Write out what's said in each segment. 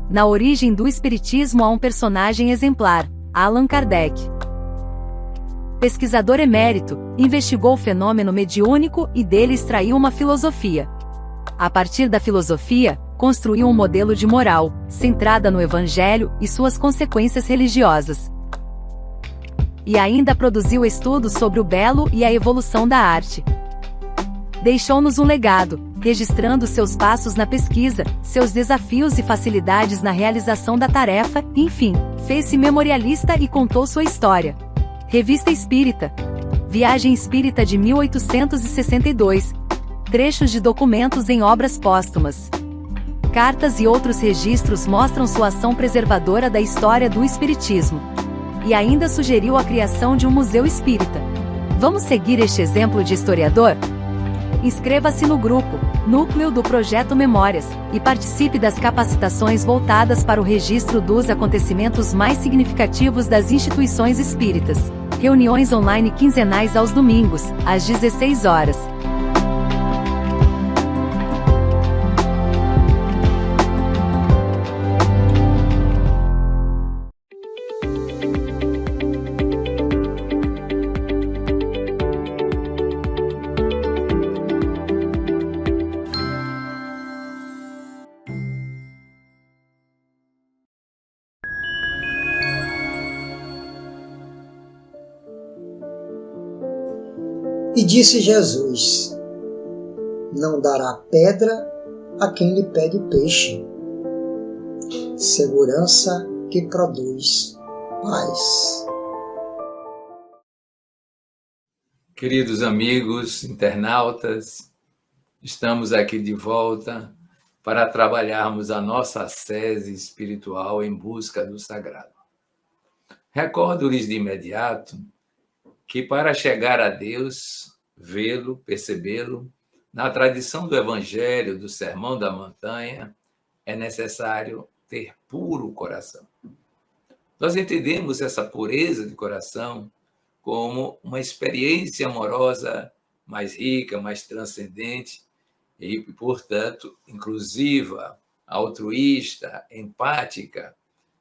Na origem do espiritismo há um personagem exemplar, Allan Kardec. Pesquisador emérito, investigou o fenômeno mediúnico e dele extraiu uma filosofia. A partir da filosofia, construiu um modelo de moral, centrada no Evangelho e suas consequências religiosas. E ainda produziu estudos sobre o belo e a evolução da arte. Deixou-nos um legado, registrando seus passos na pesquisa, seus desafios e facilidades na realização da tarefa, enfim, fez-se memorialista e contou sua história. Revista Espírita. Viagem Espírita de 1862. Trechos de documentos em obras póstumas. Cartas e outros registros mostram sua ação preservadora da história do espiritismo. E ainda sugeriu a criação de um museu espírita. Vamos seguir este exemplo de historiador? Inscreva-se no grupo, Núcleo do Projeto Memórias, e participe das capacitações voltadas para o registro dos acontecimentos mais significativos das instituições espíritas. Reuniões online quinzenais aos domingos, às 16 horas. E disse Jesus: não dará pedra a quem lhe pede peixe. Segurança que produz paz. Queridos amigos, internautas, estamos aqui de volta para trabalharmos a nossa ascese espiritual em busca do sagrado. Recordo-lhes de imediato que para chegar a Deus, vê-lo, percebê-lo, na tradição do Evangelho, do Sermão da Montanha, é necessário ter puro coração. Nós entendemos essa pureza de coração como uma experiência amorosa mais rica, mais transcendente e, portanto, inclusiva, altruísta, empática,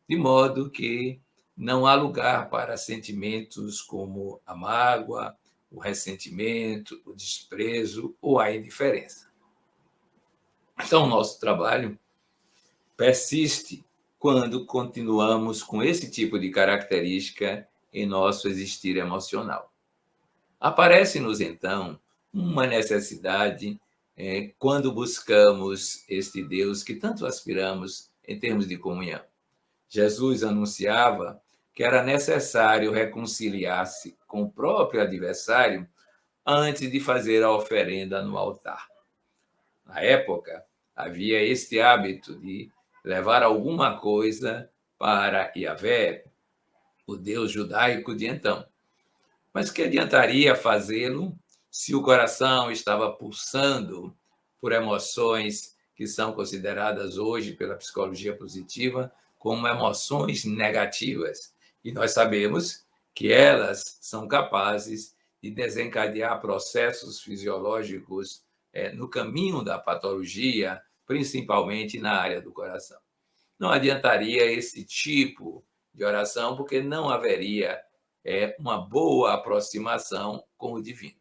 de modo que não há lugar para sentimentos como a mágoa, o ressentimento, o desprezo ou a indiferença. Então, o nosso trabalho persiste quando continuamos com esse tipo de característica em nosso existir emocional. Aparece-nos, então, uma necessidade quando buscamos este Deus que tanto aspiramos em termos de comunhão. Jesus anunciava que era necessário reconciliar-se com o próprio adversário antes de fazer a oferenda no altar. Na época, havia este hábito de levar alguma coisa para Yahvé, o Deus judaico de então. Mas que adiantaria fazê-lo se o coração estava pulsando por emoções que são consideradas hoje pela psicologia positiva como emoções negativas? E nós sabemos que elas são capazes de desencadear processos fisiológicos no caminho da patologia, principalmente na área do coração. Não adiantaria esse tipo de oração, porque não haveria uma boa aproximação com o divino.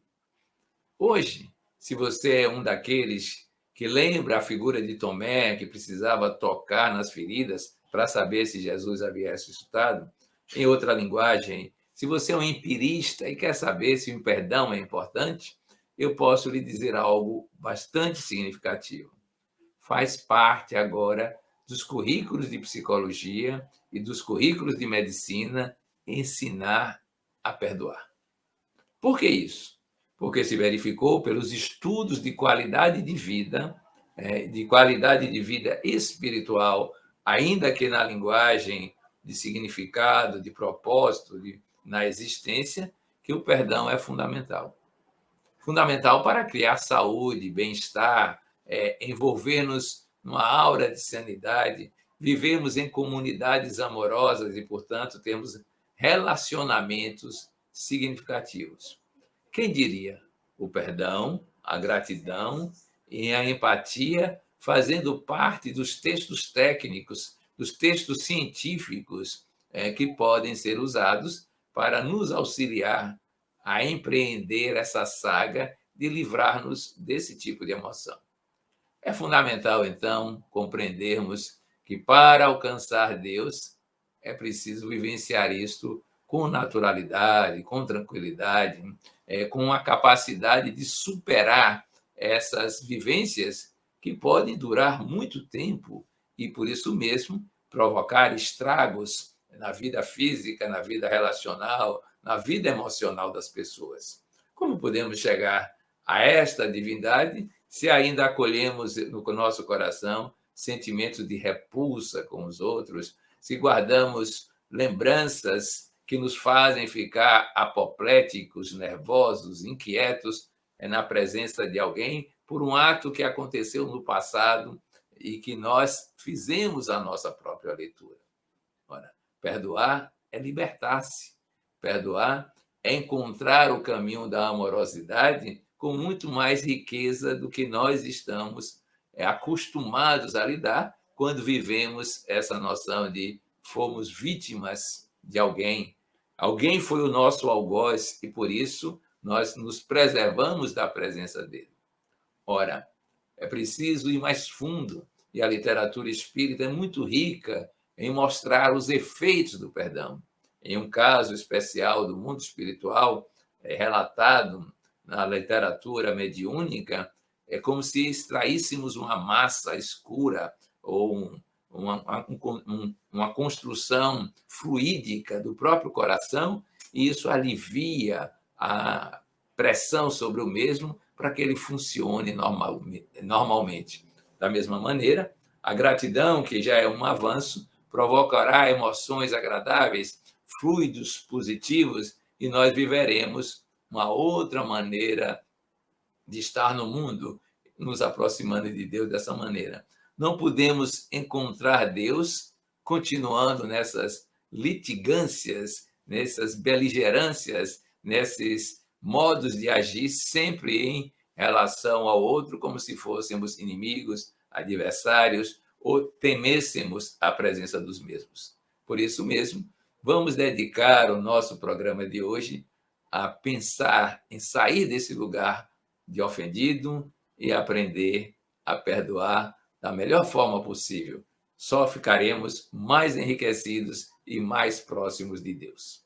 Hoje, se você é um daqueles que lembra a figura de Tomé, que precisava tocar nas feridas para saber se Jesus havia ressuscitado, em outra linguagem, se você é um empirista e quer saber se o perdão é importante, eu posso lhe dizer algo bastante significativo. Faz parte agora dos currículos de psicologia e dos currículos de medicina ensinar a perdoar. Por que isso? Porque se verificou pelos estudos de qualidade de vida espiritual, ainda que na linguagem de significado, de propósito, na existência, que o perdão é fundamental. Fundamental para criar saúde, bem-estar, envolver-nos numa aura de sanidade, vivemos em comunidades amorosas e, portanto, temos relacionamentos significativos. Quem diria? O perdão, a gratidão e a empatia fazendo parte dos textos técnicos dos textos científicos que podem ser usados para nos auxiliar a empreender essa saga de livrar-nos desse tipo de emoção. É fundamental, então, compreendermos que para alcançar Deus é preciso vivenciar isto com naturalidade, com tranquilidade, com a capacidade de superar essas vivências que podem durar muito tempo e, por isso mesmo, provocar estragos na vida física, na vida relacional, na vida emocional das pessoas. Como podemos chegar a esta divindade se ainda acolhemos no nosso coração sentimentos de repulsa com os outros, se guardamos lembranças que nos fazem ficar apopléticos, nervosos, inquietos na presença de alguém por um ato que aconteceu no passado e que nós fizemos a nossa própria leitura. Ora, perdoar é libertar-se. Perdoar é encontrar o caminho da amorosidade com muito mais riqueza do que nós estamos acostumados a lidar quando vivemos essa noção de fomos vítimas de alguém. Alguém foi o nosso algoz e, por isso, nós nos preservamos da presença dele. Ora, é preciso ir mais fundo, e a literatura espírita é muito rica em mostrar os efeitos do perdão. Em um caso especial do mundo espiritual, relatado na literatura mediúnica, é como se extraíssemos uma massa escura ou uma construção fluídica do próprio coração, e isso alivia a pressão sobre o mesmo para que ele funcione normalmente. Da mesma maneira, a gratidão, que já é um avanço, provocará emoções agradáveis, fluidos positivos, e nós viveremos uma outra maneira de estar no mundo, nos aproximando de Deus dessa maneira. Não podemos encontrar Deus continuando nessas litigâncias, nessas beligerâncias, nesses modos de agir sempre em relação ao outro, como se fôssemos inimigos, adversários, ou temêssemos a presença dos mesmos. Por isso mesmo, vamos dedicar o nosso programa de hoje a pensar em sair desse lugar de ofendido e aprender a perdoar da melhor forma possível. Só ficaremos mais enriquecidos e mais próximos de Deus.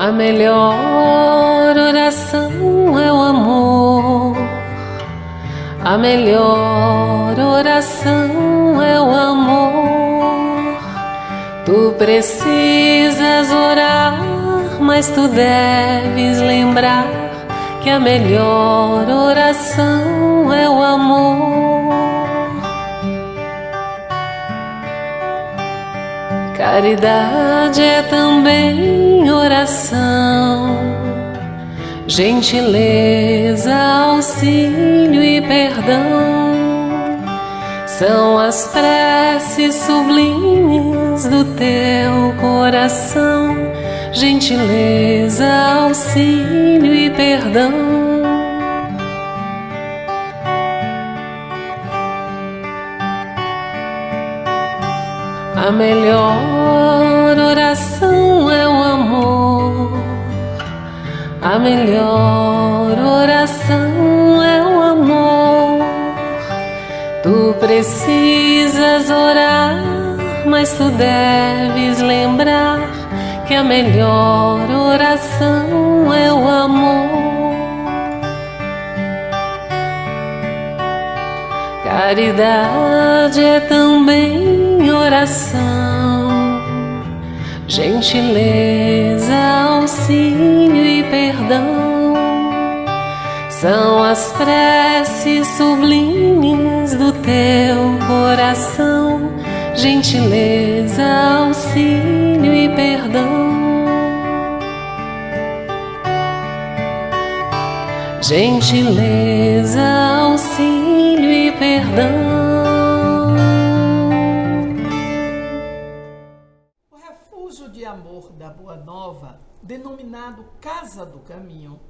A melhor oração é o amor. A melhor oração é o amor. Tu precisas orar, mas tu deves lembrar que a melhor oração é o amor. Caridade é também oração, gentileza, auxílio e perdão. São as preces sublimes do teu coração, gentileza, auxílio e perdão. A melhor oração é o amor. A melhor oração é o amor. Tu precisas orar, mas tu deves lembrar que a melhor oração é o amor. Caridade é também oração, gentileza, auxílio e perdão. São as preces sublimes do teu coração, gentileza, auxílio e perdão. Gentileza, auxílio e perdão. refúgio de amor da Boa Nova, denominado Casa do Caminho,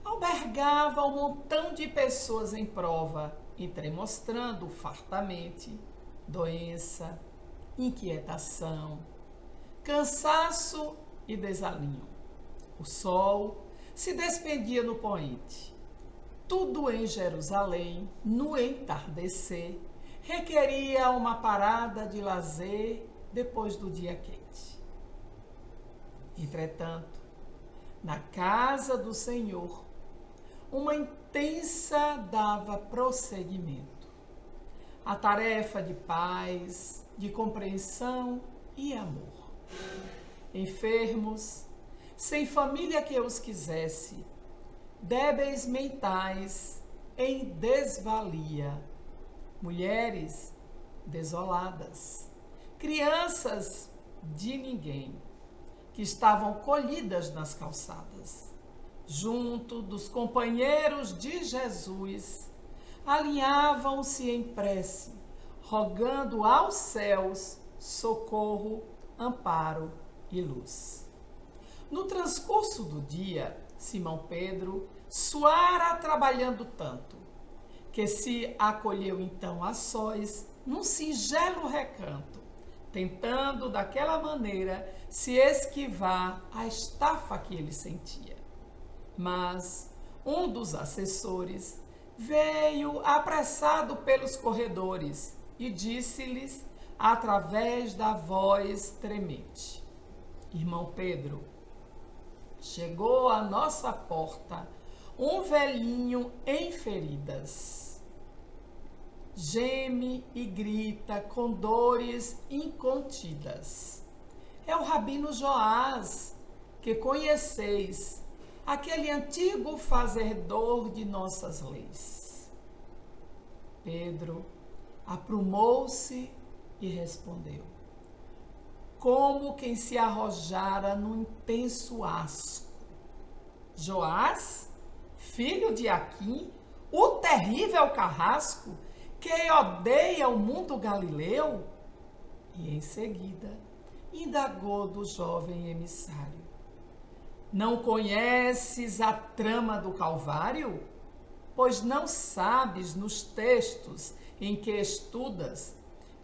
albergava um montão de pessoas em prova, entremostrando fartamente doença, inquietação, cansaço e desalinho. O sol se despendia no poente. Tudo em Jerusalém, no entardecer, requeria uma parada de lazer depois do dia quente. Entretanto, na casa do Senhor, uma intensa dava prosseguimento. A tarefa de paz, de compreensão e amor. Enfermos, sem família que os quisesse, débeis mentais em desvalia, mulheres desoladas, crianças de ninguém, que estavam colhidas nas calçadas, junto dos companheiros de Jesus, alinhavam-se em prece, rogando aos céus socorro, amparo e luz. No transcurso do dia, Simão Pedro suara trabalhando tanto, que se acolheu então a sós num singelo recanto, tentando daquela maneira se esquivar a estafa que ele sentia. Mas um dos assessores veio apressado pelos corredores e disse-lhes através da voz tremente: Irmão Pedro, chegou à nossa porta um velhinho em feridas. Geme e grita com dores incontidas. É o Rabino Joás, que conheceis, aquele antigo fazedor de nossas leis. Pedro aprumou-se e respondeu, como quem se arrojara num intenso asco: Joás, filho de Aquim, o terrível carrasco, que odeia o mundo galileu? E em seguida indagou do jovem emissário: Não conheces a trama do Calvário? Pois não sabes nos textos em que estudas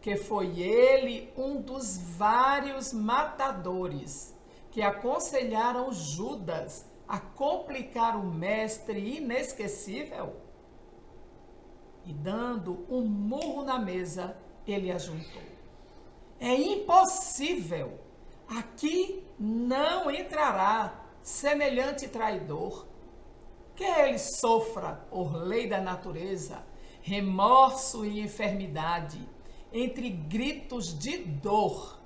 que foi ele um dos vários matadores que aconselharam Judas a complicar o mestre inesquecível? E dando um murro na mesa, ele ajuntou: É impossível! Aqui não entrará semelhante traidor. Que ele sofra, por lei da natureza, remorso e enfermidade, entre gritos de dor.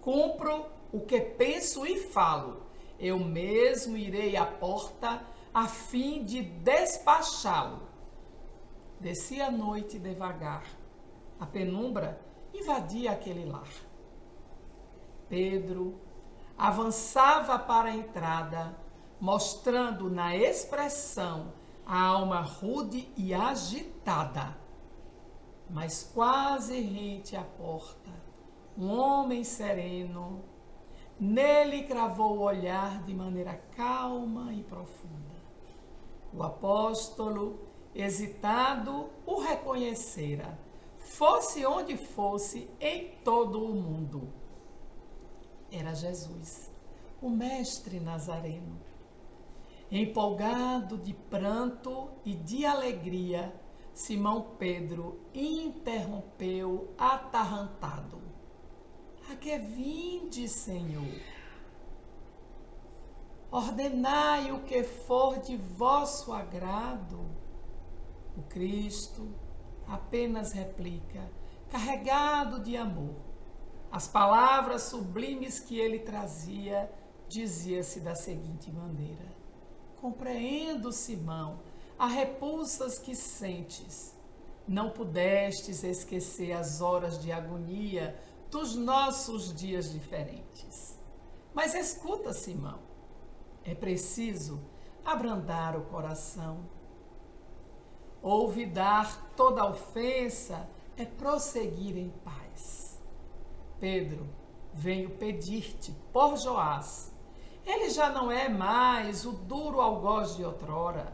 Cumpro o que penso e falo. Eu mesmo irei à porta a fim de despachá-lo. Descia a noite devagar. A penumbra invadia aquele lar. Pedro avançava para a entrada, mostrando na expressão a alma rude e agitada. Mas quase rente à porta, um homem sereno, nele cravou o olhar de maneira calma e profunda. O apóstolo, hesitado, o reconhecera, fosse onde fosse em todo o mundo. Era Jesus, o mestre nazareno. Empolgado de pranto e de alegria, Simão Pedro interrompeu atarrantado: A que vinde, Senhor? Ordenai o que for de vosso agrado. O Cristo apenas replica, carregado de amor. As palavras sublimes que ele trazia dizia-se da seguinte maneira: Compreendo, Simão, as repulsas que sentes. Não pudestes esquecer as horas de agonia dos nossos dias diferentes. Mas escuta, Simão, é preciso abrandar o coração. Olvidar toda ofensa é prosseguir em paz. Pedro, venho pedir-te por Joás. Ele já não é mais o duro algoz de outrora.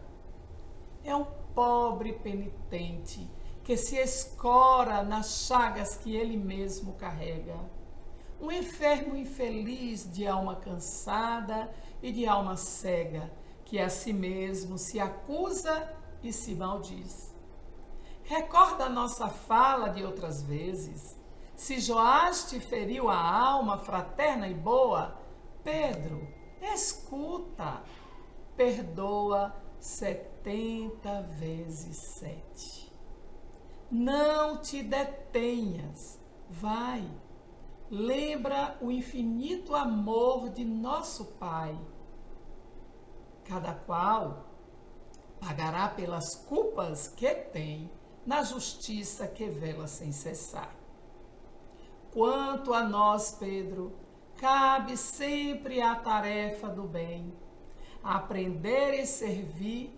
É um pobre penitente que se escora nas chagas que ele mesmo carrega. Um enfermo infeliz de alma cansada e de alma cega, que a si mesmo se acusa e se maldiz. Recorda a nossa fala de outras vezes. Se Joás te feriu a alma fraterna e boa, Pedro, escuta, perdoa 70 vezes 7. Não te detenhas, vai, lembra o infinito amor de nosso Pai. Cada qual pagará pelas culpas que tem na justiça que vela sem cessar. Quanto a nós, Pedro, cabe sempre a tarefa do bem, aprender e servir,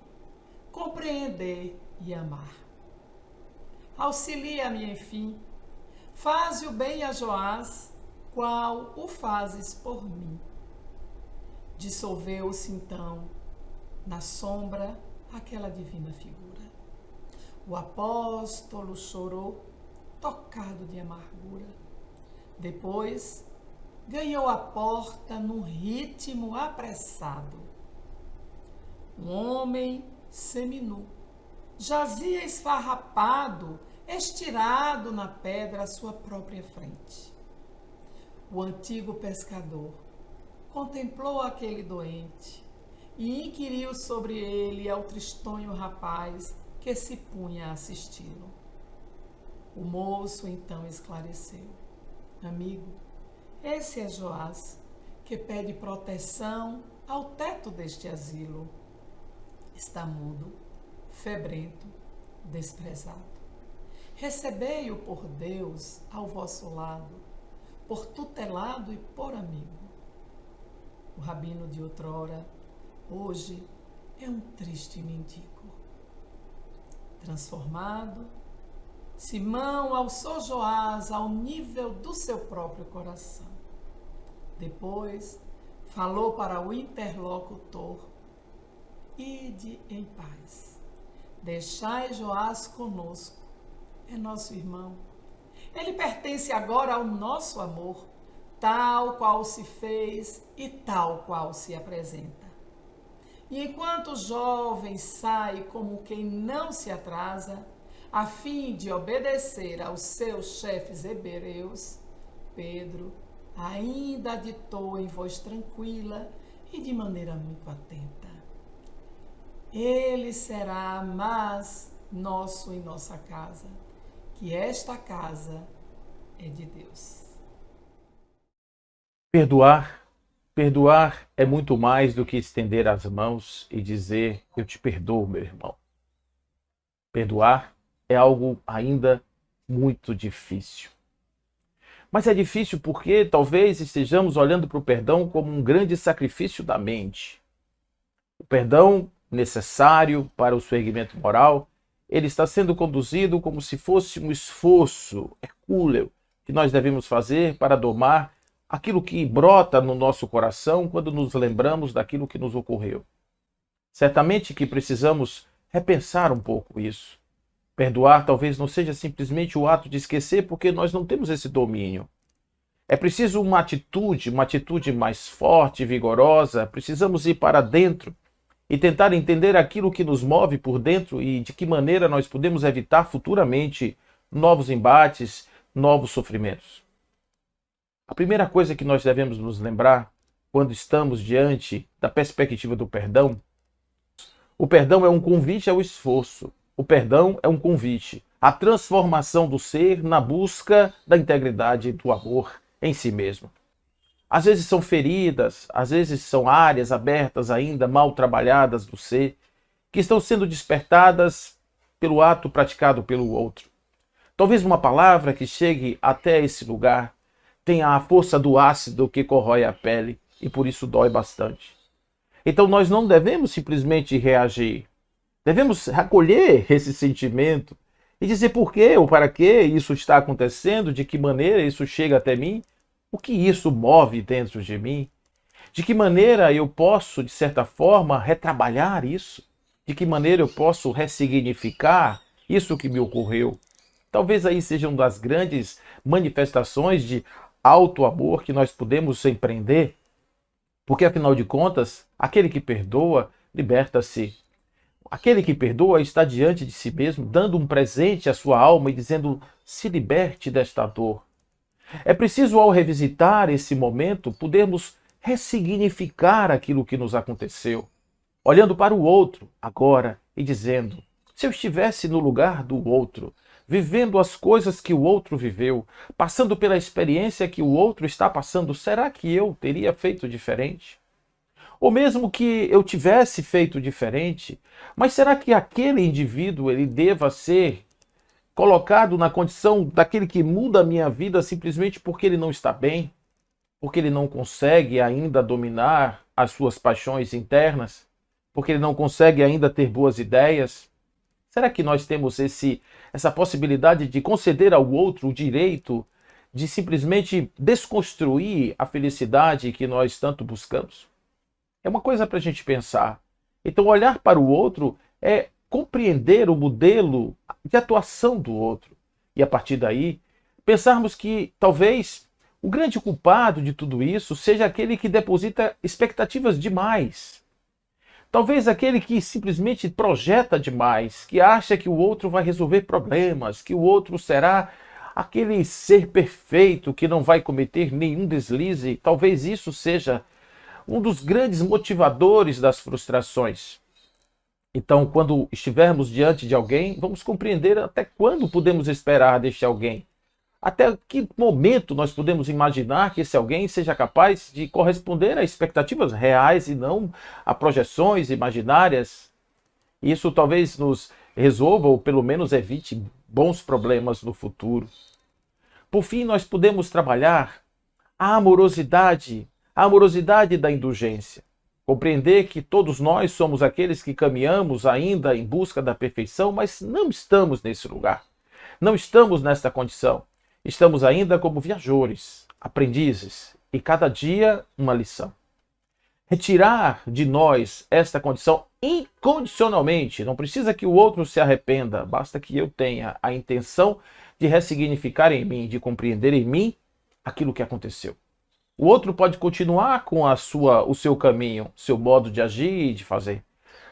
compreender e amar. Auxilia-me, enfim, faze o bem a Joás, qual o fazes por mim. Dissolveu-se então na sombra aquela divina figura. O apóstolo chorou, tocado de amargura. Depois, ganhou a porta num ritmo apressado. Um homem seminu jazia esfarrapado, estirado na pedra à sua própria frente. O antigo pescador contemplou aquele doente e inquiriu sobre ele ao tristonho rapaz que se punha a assisti-lo. O moço então esclareceu: amigo, esse é Joás, que pede proteção ao teto deste asilo. Está mudo, febrento, desprezado. Recebei-o por Deus ao vosso lado, por tutelado e por amigo. O rabino de outrora, hoje, é um triste mendigo. Transformado, Simão alçou Joás ao nível do seu próprio coração. Depois, falou para o interlocutor: ide em paz. Deixai Joás conosco. É nosso irmão. Ele pertence agora ao nosso amor, tal qual se fez e tal qual se apresenta. E enquanto o jovem sai como quem não se atrasa, a fim de obedecer aos seus chefes hebreus, Pedro ainda ditou em voz tranquila e de maneira muito atenta: ele será mais nosso em nossa casa, que esta casa é de Deus. Perdoar é muito mais do que estender as mãos e dizer: eu te perdoo, meu irmão. Perdoar é algo ainda muito difícil. Mas é difícil porque talvez estejamos olhando para o perdão como um grande sacrifício da mente. O perdão necessário para o erguimento moral, ele está sendo conduzido como se fosse um esforço hercúleo que nós devemos fazer para domar aquilo que brota no nosso coração quando nos lembramos daquilo que nos ocorreu. Certamente que precisamos repensar um pouco isso. Perdoar talvez não seja simplesmente o ato de esquecer, porque nós não temos esse domínio. É preciso uma atitude mais forte e vigorosa. Precisamos ir para dentro e tentar entender aquilo que nos move por dentro e de que maneira nós podemos evitar futuramente novos embates, novos sofrimentos. A primeira coisa que nós devemos nos lembrar quando estamos diante da perspectiva do perdão, o perdão é um convite ao esforço. O perdão é um convite à transformação do ser na busca da integridade e do amor em si mesmo. Às vezes são feridas, às vezes são áreas abertas ainda mal trabalhadas do ser, que estão sendo despertadas pelo ato praticado pelo outro. Talvez uma palavra que chegue até esse lugar tenha a força do ácido que corrói a pele e por isso dói bastante. Então nós não devemos simplesmente reagir. Devemos acolher esse sentimento e dizer por quê ou para que isso está acontecendo, de que maneira isso chega até mim, O que isso move dentro de mim? De que maneira eu posso, de certa forma, retrabalhar isso? De que maneira eu posso ressignificar isso que me ocorreu? Talvez aí seja uma das grandes manifestações de alto amor que nós podemos empreender, porque afinal de contas, aquele que perdoa liberta-se. Aquele que perdoa está diante de si mesmo, dando um presente à sua alma e dizendo: se liberte desta dor. É preciso, ao revisitar esse momento, podermos ressignificar aquilo que nos aconteceu, olhando para o outro agora e dizendo: se eu estivesse no lugar do outro, vivendo as coisas que o outro viveu, passando pela experiência que o outro está passando, será que eu teria feito diferente? Ou mesmo que eu tivesse feito diferente, mas será que aquele indivíduo ele deva ser colocado na condição daquele que muda a minha vida simplesmente porque ele não está bem? Porque ele não consegue ainda dominar as suas paixões internas? Porque ele não consegue ainda ter boas ideias? Será que nós temos essa possibilidade de conceder ao outro o direito de simplesmente desconstruir a felicidade que nós tanto buscamos? É uma coisa para a gente pensar. Então, olhar para o outro é compreender o modelo de atuação do outro. E a partir daí, pensarmos que talvez o grande culpado de tudo isso seja aquele que deposita expectativas demais. Talvez aquele que simplesmente projeta demais, que acha que o outro vai resolver problemas, que o outro será aquele ser perfeito que não vai cometer nenhum deslize. Talvez isso seja um dos grandes motivadores das frustrações. Então, quando estivermos diante de alguém, vamos compreender até quando podemos esperar deste alguém. Até que momento nós podemos imaginar que esse alguém seja capaz de corresponder a expectativas reais e não a projeções imaginárias. Isso talvez nos resolva ou pelo menos evite bons problemas no futuro. Por fim, nós podemos trabalhar a amorosidade da indulgência. Compreender que todos nós somos aqueles que caminhamos ainda em busca da perfeição, mas não estamos nesse lugar. Não estamos nesta condição. Estamos ainda como viajores, aprendizes, e cada dia uma lição. Retirar de nós esta condição incondicionalmente. Não precisa que o outro se arrependa, basta que eu tenha a intenção de ressignificar em mim, de compreender em mim aquilo que aconteceu. O outro pode continuar com o seu caminho, seu modo de agir e de fazer.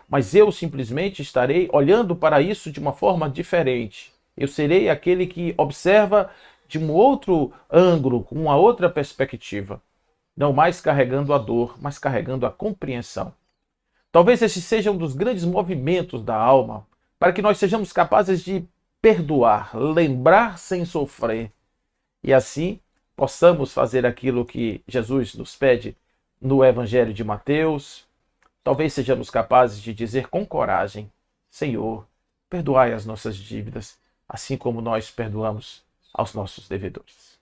Mas eu simplesmente estarei olhando para isso de uma forma diferente. Eu serei aquele que observa de um outro ângulo, com uma outra perspectiva. Não mais carregando a dor, mas carregando a compreensão. Talvez esse seja um dos grandes movimentos da alma, para que nós sejamos capazes de perdoar, lembrar sem sofrer. E assim possamos fazer aquilo que Jesus nos pede no Evangelho de Mateus. Talvez sejamos capazes de dizer com coragem: Senhor, perdoai as nossas dívidas, assim como nós perdoamos aos nossos devedores.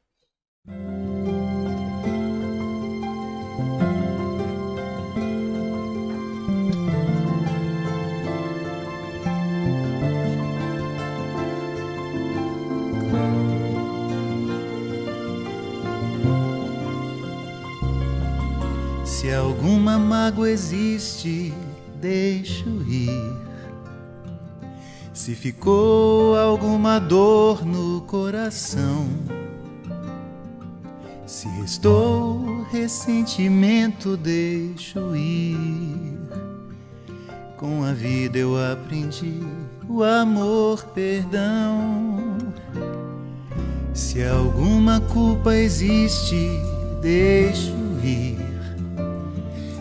Se alguma mágoa existe, deixo ir. Se ficou alguma dor no coração, se restou ressentimento, deixo ir. Com a vida eu aprendi o amor, perdão. Se alguma culpa existe, deixo ir.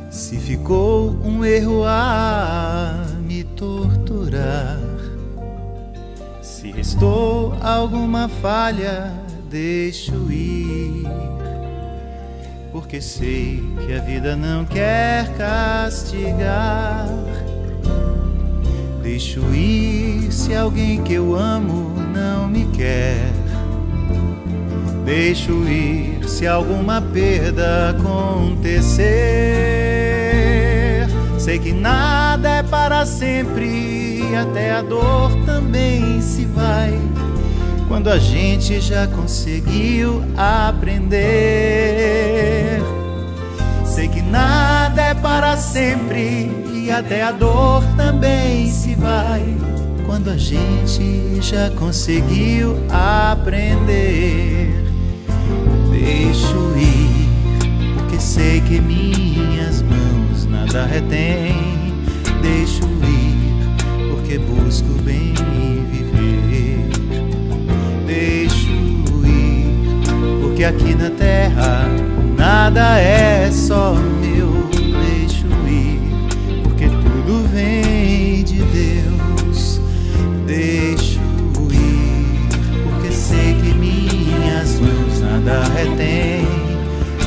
Se ficou um erro a me torturar, se restou alguma falha, deixo ir. Porque sei que a vida não quer castigar. Deixo ir se alguém que eu amo não me quer. Deixo ir se alguma perda acontecer. Sei que nada é para sempre, até a dor também se vai, quando a gente já conseguiu aprender. para sempre e até a dor também se vai. Quando a gente já conseguiu aprender, deixo ir, porque sei que minhas mãos nada retém. Deixo ir, porque busco bem viver. Deixo ir, porque aqui na terra nada é só meu. Deixo ir, porque tudo vem de Deus. Deixo ir, porque sei que minhas mãos nada retém.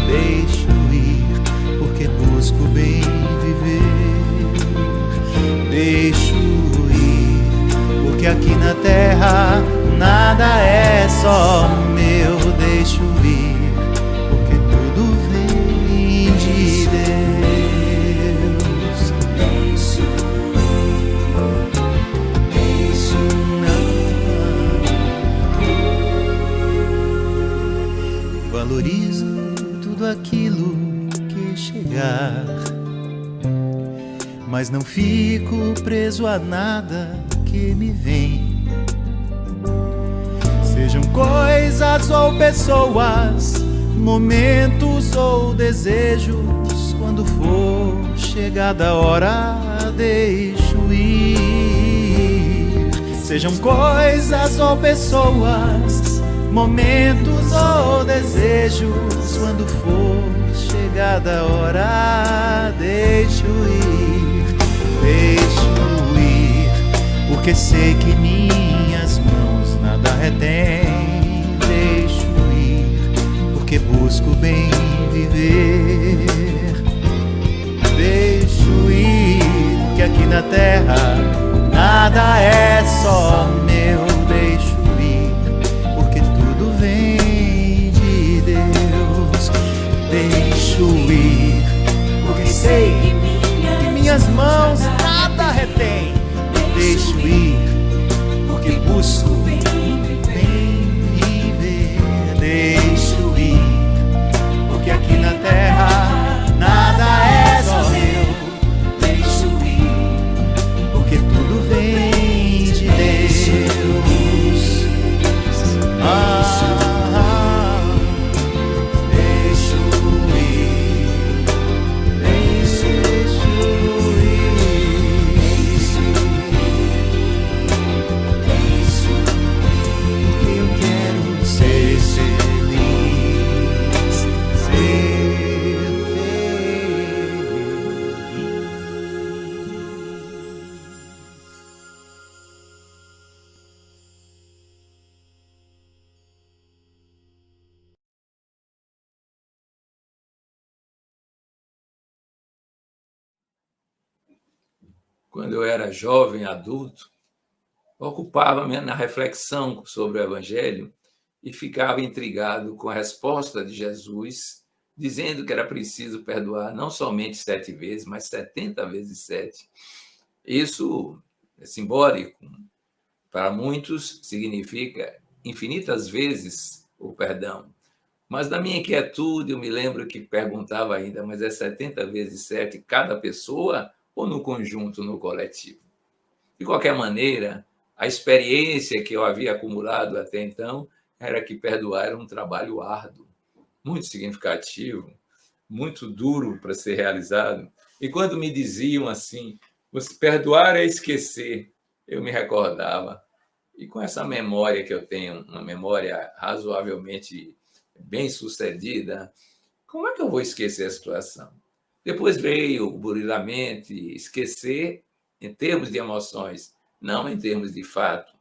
Deixo ir, porque busco bem viver. Deixo ir, porque aqui na terra nada é só meu. Deixo ir, porque tudo vem de Deus. Deixo ir, deixo não. Valorizo tudo aquilo que chegar, mas não fico preso a nada que me vem. Sejam coisas ou pessoas, momentos ou desejos, quando for chegada a hora, deixo ir. Sejam coisas ou pessoas, momentos ou desejos, quando for chegada a hora, deixo ir. Deixo ir, porque sei que minhas mãos nada retém. Deixo ir, porque busco bem viver. Deixo ir, porque aqui na terra nada é só meu. Deixo ir, porque tudo vem de Deus. Deixo ir, porque sei que minhas mãos nada retém. Deixo ir, porque busco bem viver. Deixo ir, porque aqui na terra nada é só meu. Deixo ir, porque tudo vem de Deus. Deixo ir, deixo porque eu quero ser feliz, ser feliz. Quando eu era jovem, adulto, ocupava-me na reflexão sobre o Evangelho e ficava intrigado com a resposta de Jesus, dizendo que era preciso perdoar não somente 7 vezes, mas 70 vezes 7. Isso é simbólico. Para muitos, significa infinitas vezes o perdão. Mas na minha inquietude, eu me lembro que perguntava ainda, mas é 70 vezes 7 cada pessoa ou no conjunto, no coletivo? De qualquer maneira, a experiência que eu havia acumulado até então era que perdoar era um trabalho árduo, muito significativo, muito duro para ser realizado. E quando me diziam assim, perdoar é esquecer, eu me recordava. E com essa memória que eu tenho, uma memória razoavelmente bem-sucedida, como é que eu vou esquecer a situação? Depois veio o burilamento, esquecer em termos de emoções, não em termos de fato.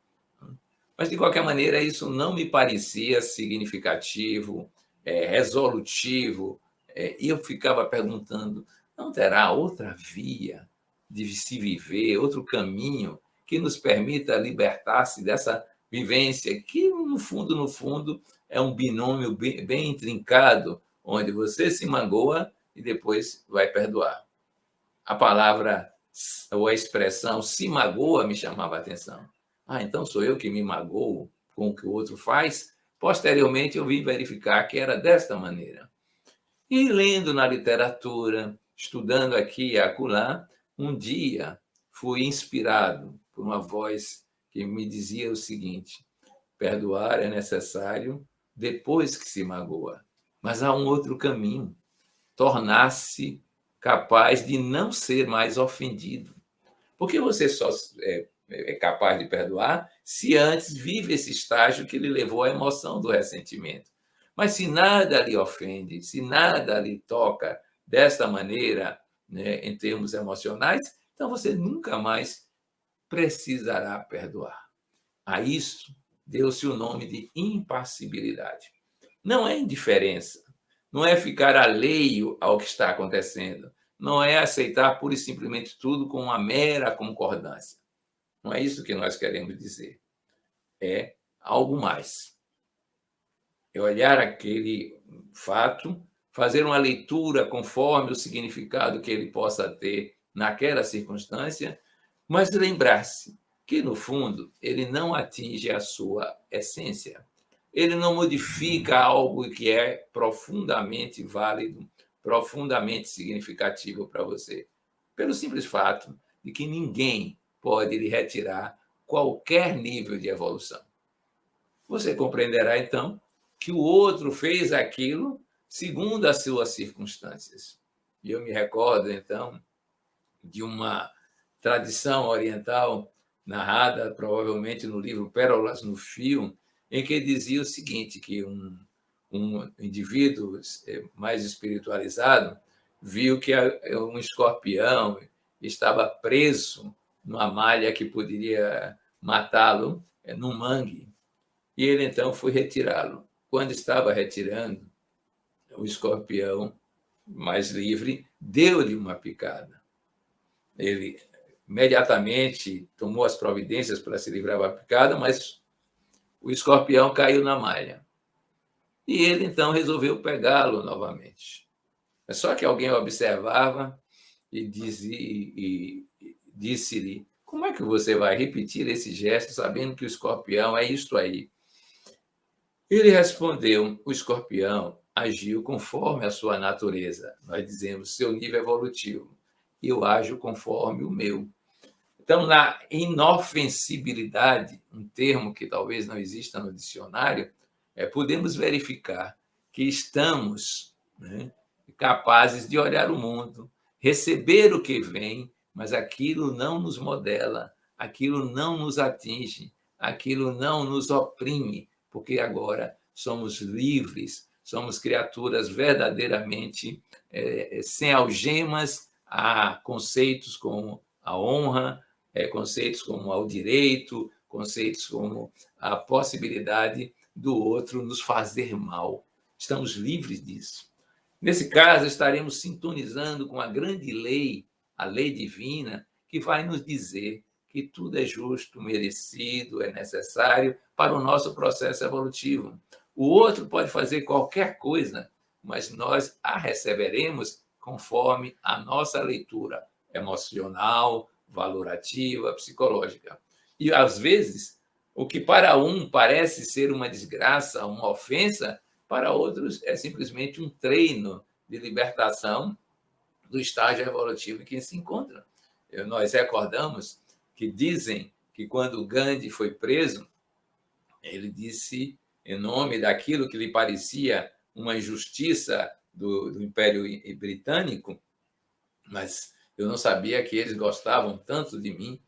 Mas, de qualquer maneira, isso não me parecia significativo, resolutivo, e eu ficava perguntando, não terá outra via de se viver, outro caminho que nos permita libertar-se dessa vivência que, no fundo, é um binômio bem intrincado, onde você se magoa e depois vai perdoar. A palavra ou a expressão se magoa me chamava a atenção. Então sou eu que me magoo com o que o outro faz? Posteriormente eu vim verificar que era desta maneira. E lendo na literatura, estudando aqui e acolá, um dia fui inspirado por uma voz que me dizia o seguinte: perdoar é necessário depois que se magoa, mas há um outro caminho, tornar-se capaz de não ser mais ofendido. Porque você só é capaz de perdoar se antes vive esse estágio que lhe levou à emoção do ressentimento. Mas se nada lhe ofende, se nada lhe toca desta maneira, né, em termos emocionais, então você nunca mais precisará perdoar. A isso deu-se o nome de impassibilidade. Não é indiferença, não é ficar alheio ao que está acontecendo, não é aceitar pura e simplesmente tudo com uma mera concordância. Não é isso que nós queremos dizer. É algo mais. É olhar aquele fato, fazer uma leitura conforme o significado que ele possa ter naquela circunstância, mas lembrar-se que, no fundo, ele não atinge a sua essência. Ele não modifica algo que é profundamente válido, profundamente significativo para você, pelo simples fato de que ninguém pode lhe retirar qualquer nível de evolução. Você compreenderá, então, que o outro fez aquilo segundo as suas circunstâncias. E eu me recordo, então, de uma tradição oriental narrada provavelmente no livro Pérolas no Fio, em que dizia o seguinte, que um indivíduo mais espiritualizado viu que um escorpião estava preso numa malha que poderia matá-lo num mangue. E ele, então, foi retirá-lo. Quando estava retirando, o escorpião, mais livre, deu-lhe uma picada. Ele imediatamente tomou as providências para se livrar da picada, mas o escorpião caiu na malha. E ele, então, resolveu pegá-lo novamente. Só que alguém observava e disse-lhe: como é que você vai repetir esse gesto sabendo que o escorpião é isto aí? Ele respondeu: o escorpião agiu conforme a sua natureza. Nós dizemos seu nível evolutivo. Eu ajo conforme o meu. Então, na inofensibilidade, um termo que talvez não exista no dicionário, podemos verificar que estamos, né, capazes de olhar o mundo, receber o que vem, mas aquilo não nos modela, aquilo não nos atinge, aquilo não nos oprime, porque agora somos livres, somos criaturas verdadeiramente sem algemas a conceitos como a honra, conceitos como o direito, conceitos como a possibilidade do outro nos fazer mal. Estamos livres disso. Nesse caso, estaremos sintonizando com a grande lei, a lei divina, que vai nos dizer que tudo é justo, merecido, é necessário para o nosso processo evolutivo. O outro pode fazer qualquer coisa, mas nós a receberemos conforme a nossa leitura emocional, valorativa, psicológica. E, às vezes, o que para um parece ser uma desgraça, uma ofensa, para outros é simplesmente um treino de libertação do estágio evolutivo em que se encontra. Nós recordamos que dizem que quando Gandhi foi preso, ele disse, em nome daquilo que lhe parecia uma injustiça do Império Britânico, mas eu não sabia que eles gostavam tanto de mim.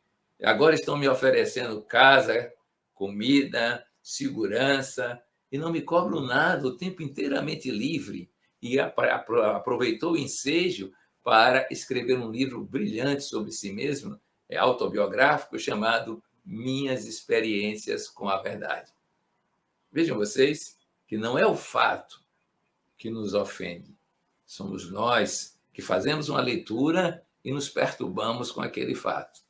Agora estão me oferecendo casa, comida, segurança, e não me cobram nada, o tempo inteiramente livre. E aproveitou o ensejo para escrever um livro brilhante sobre si mesmo, autobiográfico, chamado Minhas Experiências com a Verdade. Vejam vocês que não é o fato que nos ofende, somos nós que fazemos uma leitura e nos perturbamos com aquele fato.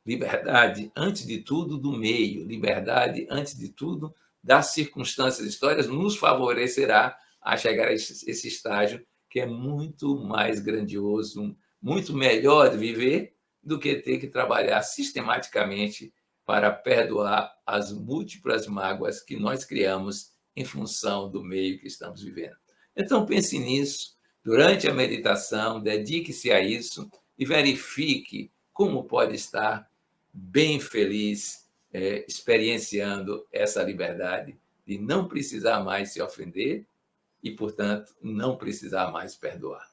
Liberdade, antes de tudo, do meio. Liberdade, antes de tudo, das circunstâncias históricas, nos favorecerá a chegar a esse estágio que é muito mais grandioso, muito melhor de viver do que ter que trabalhar sistematicamente para perdoar as múltiplas mágoas que nós criamos em função do meio que estamos vivendo. Então, pense nisso, Durante a meditação, dedique-se a isso e verifique como pode estar bem feliz, experienciando essa liberdade de não precisar mais se ofender e, portanto, não precisar mais perdoar.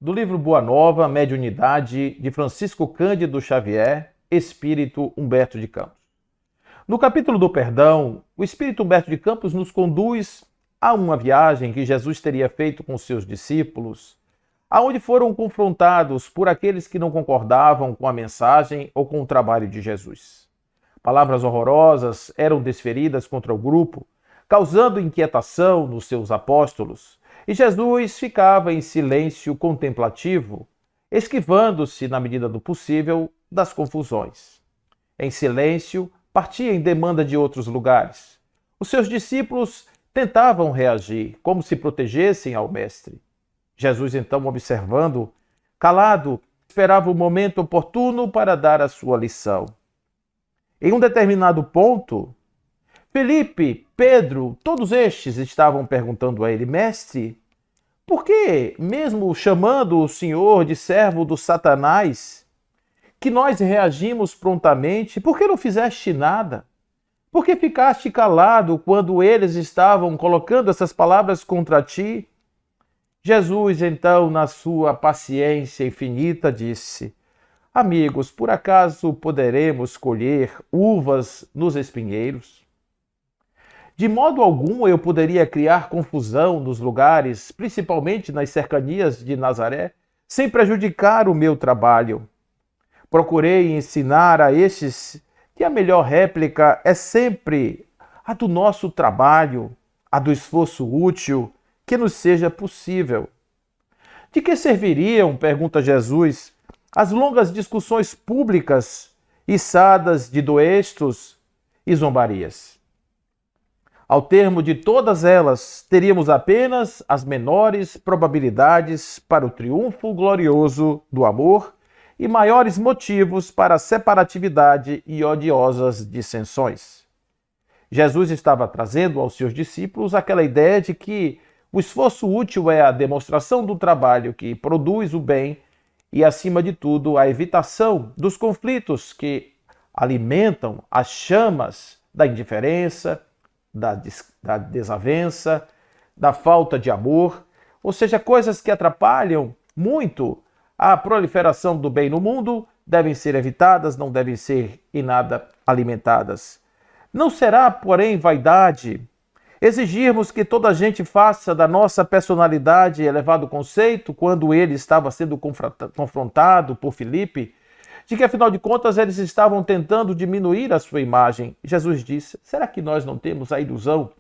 do livro Boa Nova, Mediunidade, de Francisco Cândido Xavier, Espírito Humberto de Campos. No capítulo do perdão, o Espírito Humberto de Campos nos conduz a uma viagem que Jesus teria feito com seus discípulos, aonde foram confrontados por aqueles que não concordavam com a mensagem ou com o trabalho de Jesus. Palavras horrorosas eram desferidas contra o grupo, causando inquietação nos seus apóstolos, e Jesus ficava em silêncio contemplativo, esquivando-se, na medida do possível, das confusões. Em silêncio, partia em demanda de outros lugares. Os seus discípulos tentavam reagir, como se protegessem ao Mestre. Jesus, então, observando, calado, esperava o momento oportuno para dar a sua lição. Em um determinado ponto, Felipe, Pedro, todos estes estavam perguntando a ele: Mestre, por que, mesmo chamando o Senhor de servo do Satanás, que nós reagimos prontamente? Por que não fizeste nada? Por que ficaste calado quando eles estavam colocando essas palavras contra ti? Jesus, então, na sua paciência infinita, disse: Amigos, por acaso poderemos colher uvas nos espinheiros? De modo algum eu poderia criar confusão nos lugares, principalmente nas cercanias de Nazaré, sem prejudicar o meu trabalho. Procurei ensinar a estes que a melhor réplica é sempre a do nosso trabalho, a do esforço útil que nos seja possível. De que serviriam, pergunta Jesus, as longas discussões públicas, içadas de doestos e zombarias? Ao termo de todas elas, teríamos apenas as menores probabilidades para o triunfo glorioso do amor e maiores motivos para a separatividade e odiosas dissensões. Jesus estava trazendo aos seus discípulos aquela ideia de que o esforço útil é a demonstração do trabalho que produz o bem e, acima de tudo, a evitação dos conflitos que alimentam as chamas da indiferença, da desavença, da falta de amor, ou seja, coisas que atrapalham muito a proliferação do bem no mundo, devem ser evitadas, não devem ser em nada alimentadas. Não será, porém, vaidade exigirmos que toda a gente faça da nossa personalidade elevado conceito quando ele estava sendo confrontado por Filipe, de que, afinal de contas, eles estavam tentando diminuir a sua imagem. Jesus disse: será que nós não temos a ilusão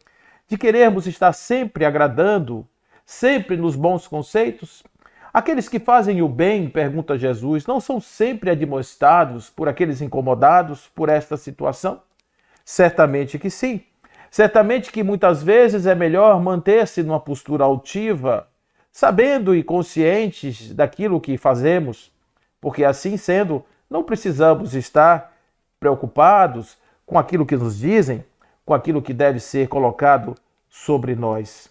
de querermos estar sempre agradando, sempre nos bons conceitos? Aqueles que fazem o bem, pergunta Jesus, não são sempre admoestados por aqueles incomodados por esta situação? Certamente que sim. Certamente que muitas vezes é melhor manter-se numa postura altiva, sabendo e conscientes daquilo que fazemos, porque assim sendo, não precisamos estar preocupados com aquilo que nos dizem, com aquilo que deve ser colocado sobre nós.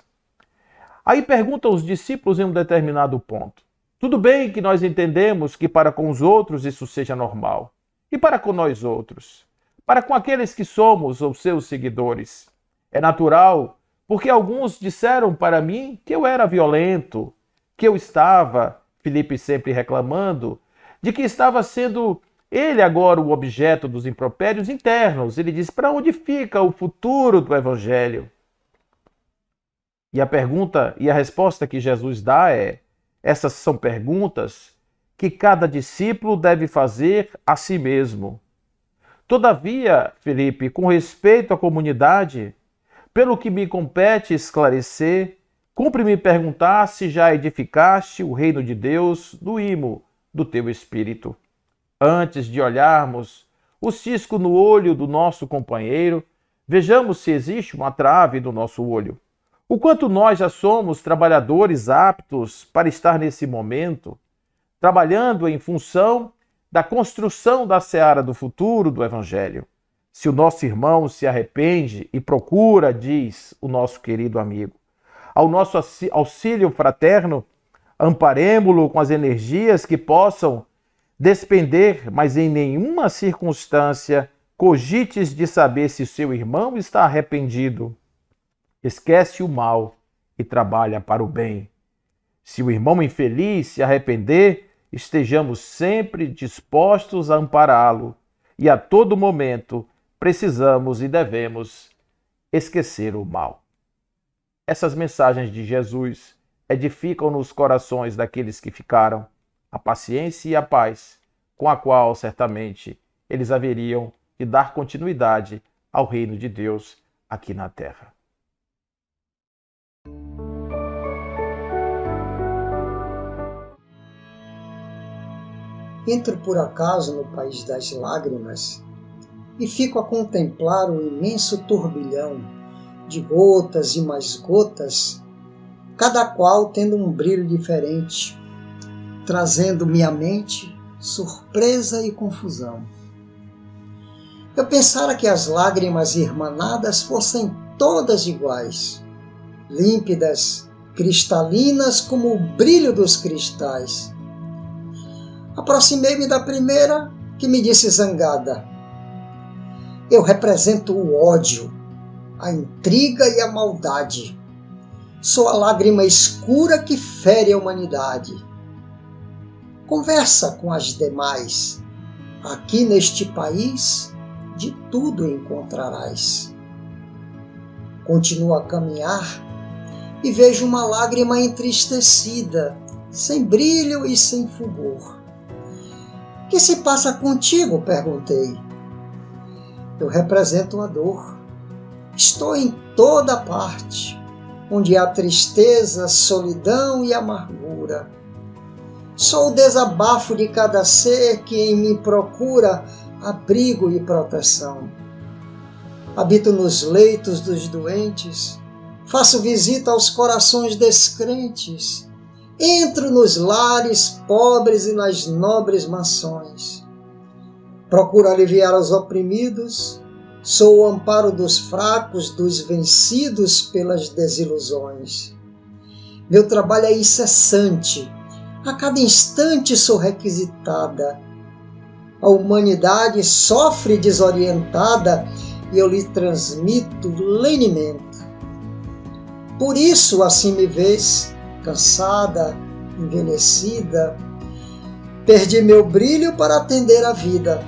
Aí perguntam os discípulos em um determinado ponto: tudo bem que nós entendemos que para com os outros isso seja normal. E para com nós outros? Para com aqueles que somos os seus seguidores? É natural, porque alguns disseram para mim que eu era violento, que eu estava, Filipe sempre reclamando, de que estava sendo ele agora o objeto dos impropérios internos. Ele diz: para onde fica o futuro do Evangelho? E a pergunta e a resposta que Jesus dá é: essas são perguntas que cada discípulo deve fazer a si mesmo. Todavia, Filipe, com respeito à comunidade, pelo que me compete esclarecer, cumpre-me perguntar se já edificaste o reino de Deus no imo do teu espírito. Antes de olharmos o cisco no olho do nosso companheiro, vejamos se existe uma trave no nosso olho. O quanto nós já somos trabalhadores aptos para estar nesse momento, trabalhando em função da construção da seara do futuro do Evangelho. Se o nosso irmão se arrepende e procura, diz o nosso querido amigo, ao nosso auxílio fraterno, amparemo-lo com as energias que possam despender, mas em nenhuma circunstância cogites de saber se seu irmão está arrependido. Esquece o mal e trabalha para o bem. Se o irmão infeliz se arrepender, estejamos sempre dispostos a ampará-lo e a todo momento precisamos e devemos esquecer o mal. Essas mensagens de Jesus edificam nos corações daqueles que ficaram a paciência e a paz, com a qual certamente eles haveriam de dar continuidade ao reino de Deus aqui na terra. Entro por acaso no país das lágrimas e fico a contemplar o imenso turbilhão de gotas e mais gotas, cada qual tendo um brilho diferente, trazendo-me à mente surpresa e confusão. Eu pensara que as lágrimas irmanadas fossem todas iguais, límpidas, cristalinas como o brilho dos cristais. Aproximei-me da primeira, que me disse zangada: eu represento o ódio, a intriga e a maldade. Sou a lágrima escura que fere a humanidade. Conversa com as demais. Aqui neste país, de tudo encontrarás. Continuo a caminhar e vejo uma lágrima entristecida, sem brilho e sem fulgor. O que se passa contigo? Perguntei. Eu represento a dor. Estou em toda parte, onde há tristeza, solidão e amargura. Sou o desabafo de cada ser que em mim procura abrigo e proteção. Habito nos leitos dos doentes, faço visita aos corações descrentes, entro nos lares pobres e nas nobres mansões. Procuro aliviar os oprimidos, sou o amparo dos fracos, dos vencidos pelas desilusões. Meu trabalho é incessante, a cada instante sou requisitada. A humanidade sofre desorientada e eu lhe transmito lenimento. Por isso assim me vês, cansada, envelhecida. Perdi meu brilho para atender a vida.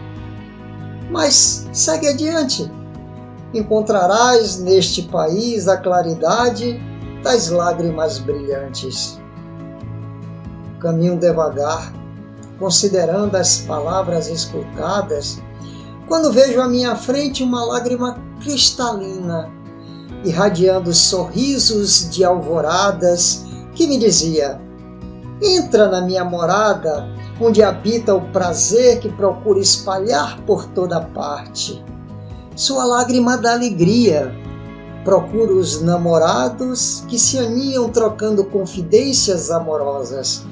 Mas segue adiante. Encontrarás neste país a claridade das lágrimas brilhantes. Caminho devagar, considerando as palavras escutadas, quando vejo à minha frente uma lágrima cristalina, irradiando sorrisos de alvoradas, que me dizia: entra na minha morada, onde habita o prazer que procuro espalhar por toda parte. Sou a lágrima da alegria, procuro os namorados que se aninham trocando confidências amorosas.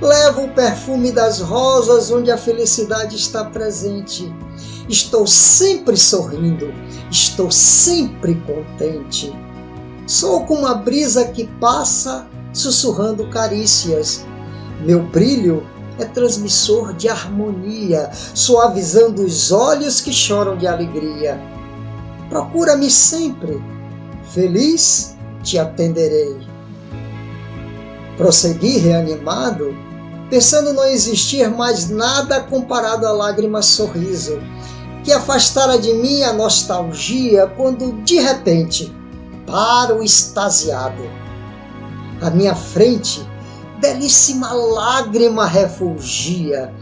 Levo o perfume das rosas onde a felicidade está presente. Estou sempre sorrindo, estou sempre contente. Sou como a brisa que passa sussurrando carícias. Meu brilho é transmissor de harmonia, suavizando os olhos que choram de alegria. Procura-me sempre, feliz te atenderei. Prossegui reanimado, pensando não existir mais nada comparado à lágrima sorriso, que afastara de mim a nostalgia quando, de repente, paro extasiado. À minha frente, belíssima lágrima refulgia,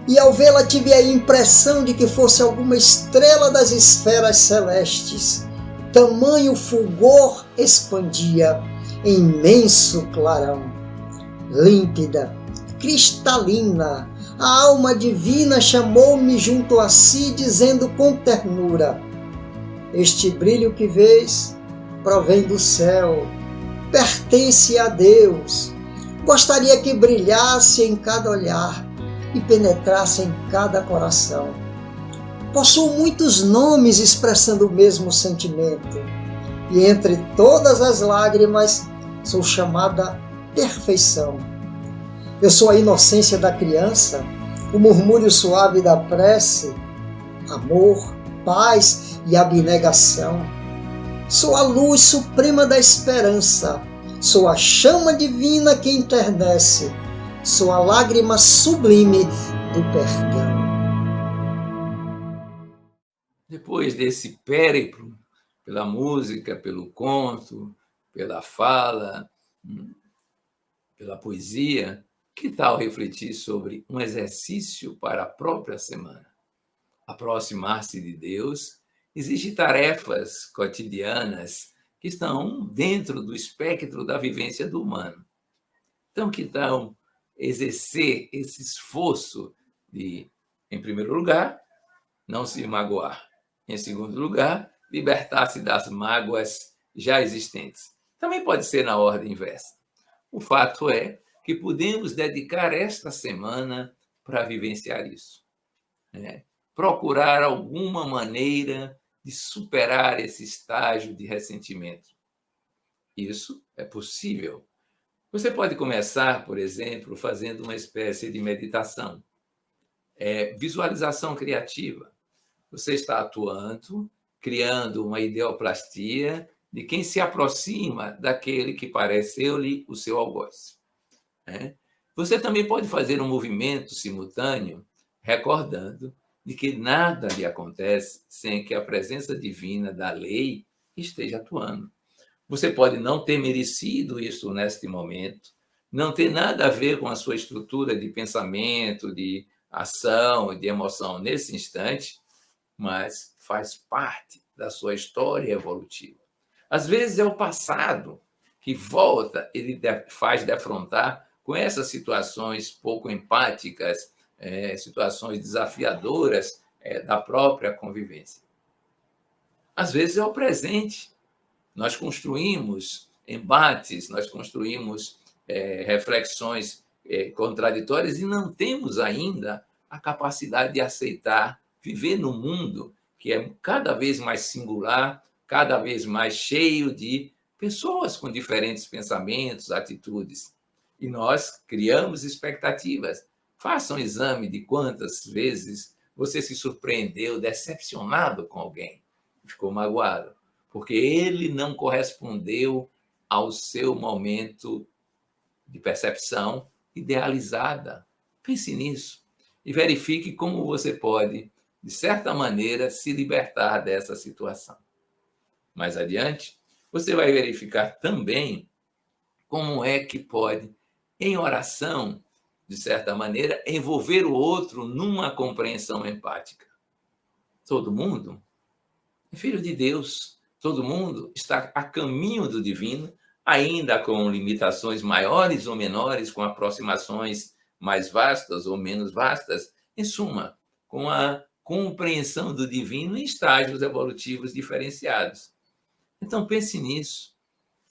e ao vê-la tive a impressão de que fosse alguma estrela das esferas celestes. Tamanho fulgor expandia em imenso clarão. Límpida, cristalina, a alma divina chamou-me junto a si, dizendo com ternura: este brilho que vês provém do céu, pertence a Deus. Gostaria que brilhasse em cada olhar e penetrasse em cada coração. Possuo muitos nomes expressando o mesmo sentimento, e entre todas as lágrimas sou chamada perfeição. Eu sou a inocência da criança, o murmúrio suave da prece, amor, paz e abnegação. Sou a luz suprema da esperança, Sou a chama divina que enternece, sou a lágrima sublime do perdão. Depois desse périplo, pela música, pelo conto, pela fala, pela poesia, que tal refletir sobre um exercício para a própria semana? Aproximar-se de Deus, existem tarefas cotidianas que estão dentro do espectro da vivência do humano. Então, que tal exercer esse esforço de, em primeiro lugar, não se magoar. Em segundo lugar, libertar-se das mágoas já existentes. Também pode ser na ordem inversa. O fato é que podemos dedicar esta semana para vivenciar isso. Procurar alguma maneira de superar esse estágio de ressentimento. Isso é possível. Você pode começar, por exemplo, fazendo uma espécie de meditação. Visualização criativa. Você está atuando, criando uma ideoplastia de quem se aproxima daquele que pareceu-lhe o seu algoz. Você também pode fazer um movimento simultâneo, recordando de que nada lhe acontece sem que a presença divina da lei esteja atuando. Você pode não ter merecido isso neste momento, não ter nada a ver com a sua estrutura de pensamento, de ação, de emoção nesse instante, mas faz parte da sua história evolutiva. Às vezes é o passado que volta, ele faz defrontar com essas situações pouco empáticas, situações desafiadoras da própria convivência. Às vezes é o presente. Nós construímos embates, nós construímos reflexões contraditórias e não temos ainda a capacidade de aceitar viver num mundo que é cada vez mais singular, cada vez mais cheio de pessoas com diferentes pensamentos, atitudes. E nós criamos expectativas. Faça um exame de quantas vezes você se surpreendeu, decepcionado com alguém, ficou magoado, porque ele não correspondeu ao seu momento de percepção idealizada. Pense nisso e verifique como você pode, de certa maneira, se libertar dessa situação. Mais adiante, você vai verificar também como é que pode, em oração, de certa maneira, envolver o outro numa compreensão empática. Todo mundo é filho de Deus, todo mundo está a caminho do divino, ainda com limitações maiores ou menores, com aproximações mais vastas ou menos vastas, em suma, com a compreensão do divino em estágios evolutivos diferenciados. Então, pense nisso.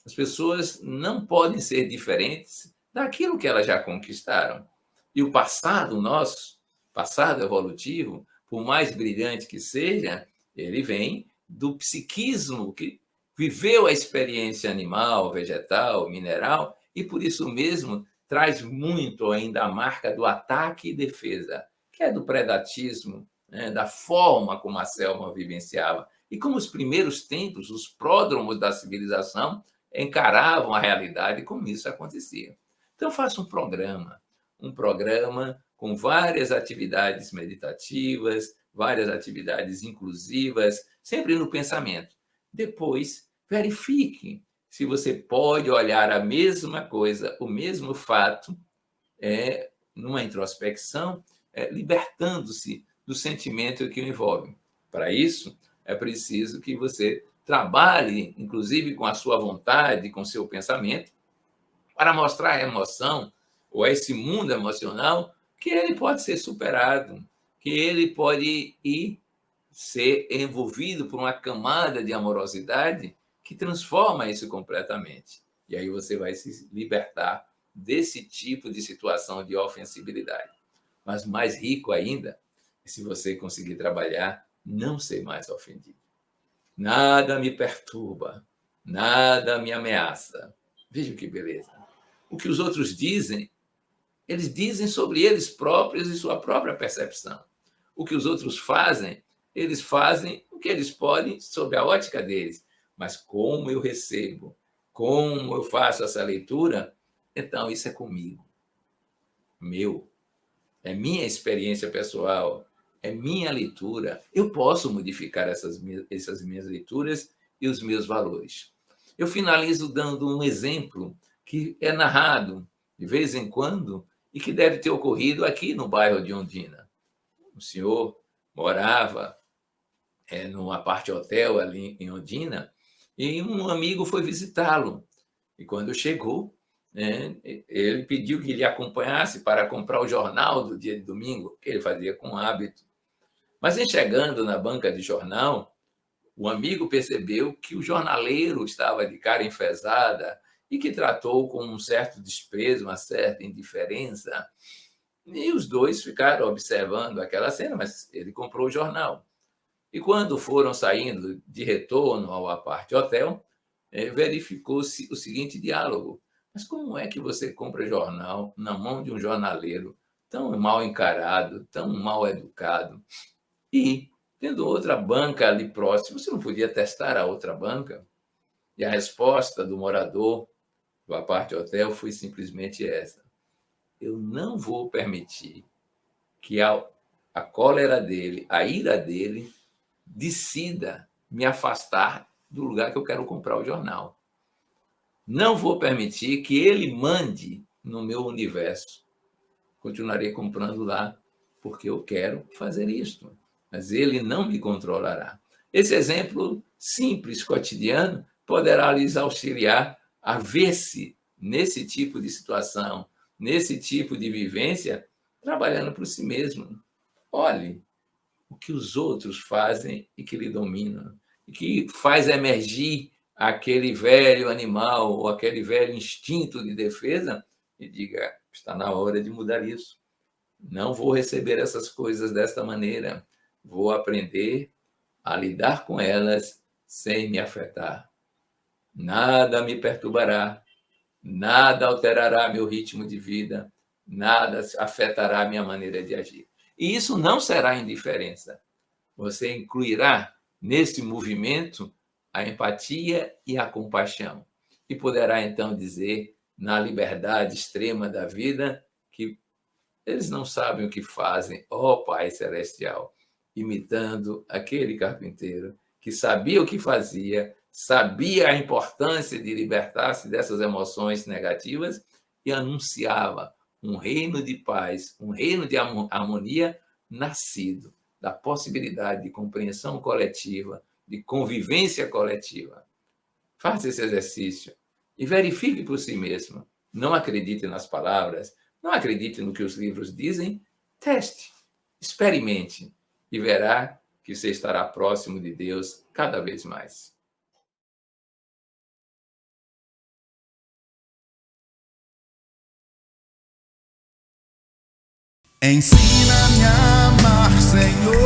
As pessoas não podem ser diferentes daquilo que elas já conquistaram. E o passado nosso, passado evolutivo, por mais brilhante que seja, ele vem do psiquismo que viveu a experiência animal, vegetal, mineral, e por isso mesmo traz muito ainda a marca do ataque e defesa, que é do predatismo, da forma como a selva vivenciava. E como os primeiros tempos, os pródromos da civilização encaravam a realidade como isso acontecia. Então, faça um programa com várias atividades meditativas, várias atividades inclusivas, sempre no pensamento. Depois, verifique se você pode olhar a mesma coisa, o mesmo fato, numa introspecção, libertando-se do sentimento que o envolve. Para isso, é preciso que você trabalhe, inclusive, com a sua vontade, com o seu pensamento, para mostrar a emoção, ou esse mundo emocional, que ele pode ser superado, que ele pode ser envolvido por uma camada de amorosidade que transforma isso completamente. E aí você vai se libertar desse tipo de situação de ofensibilidade. Mas mais rico ainda é se você conseguir trabalhar, não ser mais ofendido. Nada me perturba, nada me ameaça. Vejam que beleza. O que os outros dizem, eles dizem sobre eles próprios e sua própria percepção. O que os outros fazem, eles fazem o que eles podem sob a ótica deles. Mas como eu recebo como eu faço essa leitura, então isso é comigo, meu, é minha experiência pessoal, é minha leitura. Eu posso modificar essas minhas leituras e os meus valores. Eu finalizo dando um exemplo que é narrado de vez em quando e que deve ter ocorrido aqui no bairro de Ondina. O senhor morava num apart-hotel ali em Ondina e um amigo foi visitá-lo. E quando chegou, ele pediu que lhe acompanhasse para comprar o jornal do dia de domingo, que ele fazia com hábito. Mas em chegando na banca de jornal, o amigo percebeu que o jornaleiro estava de cara enfesada e que tratou com um certo desprezo, uma certa indiferença. E os dois ficaram observando aquela cena, mas ele comprou o jornal. E quando foram saindo de retorno ao apart-hotel, verificou-se o seguinte diálogo: mas como é que você compra jornal na mão de um jornaleiro tão mal encarado, tão mal educado? E, tendo outra banca ali próximo, você não podia testar a outra banca? E a resposta do morador do apart-hotel foi simplesmente essa: eu não vou permitir que a cólera dele, a ira dele, decida me afastar do lugar que eu quero comprar o jornal. Não vou permitir que ele mande no meu universo. Continuarei comprando lá, porque eu quero fazer isto. Mas ele não me controlará. Esse exemplo simples, cotidiano, poderá lhes auxiliar a ver-se nesse tipo de situação, nesse tipo de vivência, trabalhando por si mesmo. Olhe o que os outros fazem e que lhe dominam, e que faz emergir aquele velho animal ou aquele velho instinto de defesa, e diga: está na hora de mudar isso. Não vou receber essas coisas desta maneira. Vou aprender a lidar com elas sem me afetar. Nada me perturbará, nada alterará meu ritmo de vida, nada afetará minha maneira de agir. E isso não será indiferença. Você incluirá nesse movimento a empatia e a compaixão. E poderá então dizer, na liberdade extrema da vida, que eles não sabem o que fazem, ó Pai Celestial, imitando aquele carpinteiro que sabia o que fazia, sabia a importância de libertar-se dessas emoções negativas e anunciava um reino de paz, um reino de harmonia nascido da possibilidade de compreensão coletiva, de convivência coletiva. Faça esse exercício e verifique por si mesmo. Não acredite nas palavras, não acredite no que os livros dizem, teste, experimente e verá que você estará próximo de Deus cada vez mais. Ensina-me a amar, Senhor,